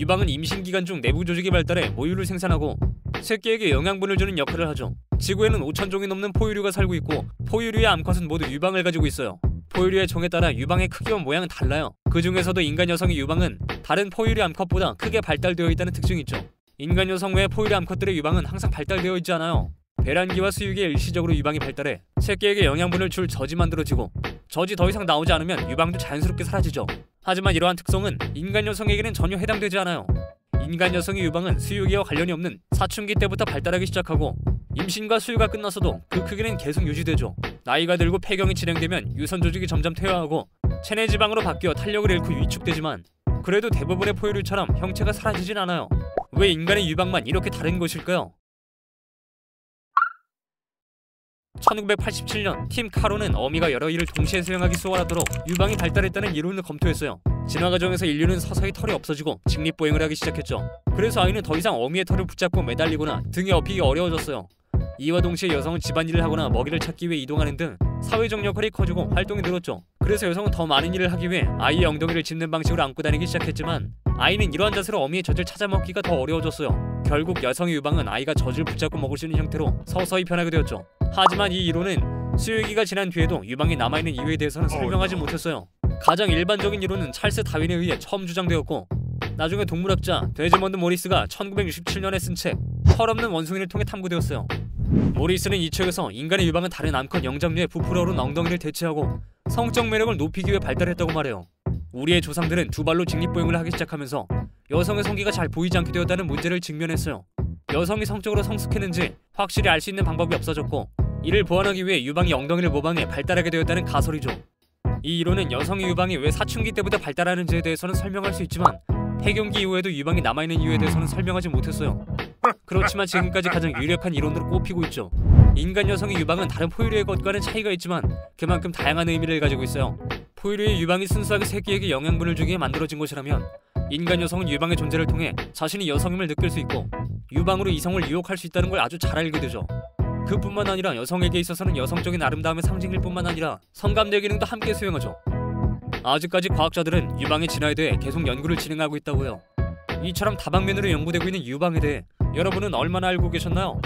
유방은 임신 기간 중 내부 조직이 발달해 모유를 생산하고 새끼에게 영양분을 주는 역할을 하죠. 지구에는 5,000종이 넘는 포유류가 살고 있고 포유류의 암컷은 모두 유방을 가지고 있어요. 포유류의 종에 따라 유방의 크기와 모양은 달라요. 그 중에서도 인간 여성의 유방은 다른 포유류 암컷보다 크게 발달되어 있다는 특징이 있죠. 인간 여성 외의 포유류 암컷들의 유방은 항상 발달되어 있지 않아요. 배란기와 수유기에 일시적으로 유방이 발달해 새끼에게 영양분을 줄 젖이 만들어지고 젖이 더 이상 나오지 않으면 유방도 자연스럽게 사라지죠. 하지만 이러한 특성은 인간 여성에게는 전혀 해당되지 않아요. 인간 여성의 유방은 수유기와 관련이 없는 사춘기 때부터 발달하기 시작하고 임신과 수유가 끝나서도 그 크기는 계속 유지되죠. 나이가 들고 폐경이 진행되면 유선 조직이 점점 퇴화하고 체내 지방으로 바뀌어 탄력을 잃고 위축되지만 그래도 대부분의 포유류처럼 형체가 사라지진 않아요. 왜 인간의 유방만 이렇게 다른 것일까요? 1987년 팀 카로는 어미가 여러 일을 동시에 수행하기 수월하도록 유방이 발달했다는 이론을 검토했어요. 진화 과정에서 인류는 서서히 털이 없어지고 직립보행을 하기 시작했죠. 그래서 아이는 더 이상 어미의 털을 붙잡고 매달리거나 등에 업히기 어려워졌어요. 이와 동시에 여성은 집안일을 하거나 먹이를 찾기 위해 이동하는 등 사회적 역할이 커지고 활동이 늘었죠. 그래서 여성은 더 많은 일을 하기 위해 아이의 엉덩이를 짚는 방식으로 안고 다니기 시작했지만 아이는 이러한 자세로 어미의 젖을 찾아 먹기가 더 어려워졌어요. 결국 여성의 유방은 아이가 젖을 붙잡고 먹을 수 있는 형태로 서서히 변하게 되었죠. 하지만 이 이론은 수유기가 지난 뒤에도 유방이 남아있는 이유에 대해서는 설명하지 못했어요. 가장 일반적인 이론은 찰스 다윈에 의해 처음 주장되었고 나중에 동물학자 데즈먼드 모리스가 1967년에 쓴 책 털 없는 원숭이를 통해 탐구되었어요. 모리스는 이 책에서 인간의 유방은 다른 암컷 영장류의 부풀어 오른 엉덩이를 대체하고 성적 매력을 높이기 위해 발달했다고 말해요. 우리의 조상들은 두 발로 직립보행을 하기 시작하면서 여성의 성기가 잘 보이지 않게 되었다는 문제를 직면했어요. 여성이 성적으로 성숙했는지 확실히 알 수 있는 방법이 없어졌고 이를 보완하기 위해 유방이 엉덩이를 모방해 발달하게 되었다는 가설이죠. 이 이론은 여성의 유방이 왜 사춘기 때부터 발달하는지에 대해서는 설명할 수 있지만 폐경기 이후에도 유방이 남아있는 이유에 대해서는 설명하지 못했어요. 그렇지만 지금까지 가장 유력한 이론으로 꼽히고 있죠. 인간 여성의 유방은 다른 포유류의 것과는 차이가 있지만 그만큼 다양한 의미를 가지고 있어요. 포유류의 유방이 순수하게 새끼에게 영양분을 주기 위해 만들어진 것이라면 인간 여성은 유방의 존재를 통해 자신이 여성임을 느낄 수 있고 유방으로 이성을 유혹할 수 있다는 걸 아주 잘 알게 되죠. 그뿐만 아니라 여성에게 있어서는 여성적인 아름다움의 상징일 뿐만 아니라 성감대 기능도 함께 수행하죠. 아직까지 과학자들은 유방의 진화에 대해 계속 연구를 진행하고 있다고 해요. 이처럼 다방면으로 연구되고 있는 유방에 대해 여러분은 얼마나 알고 계셨나요?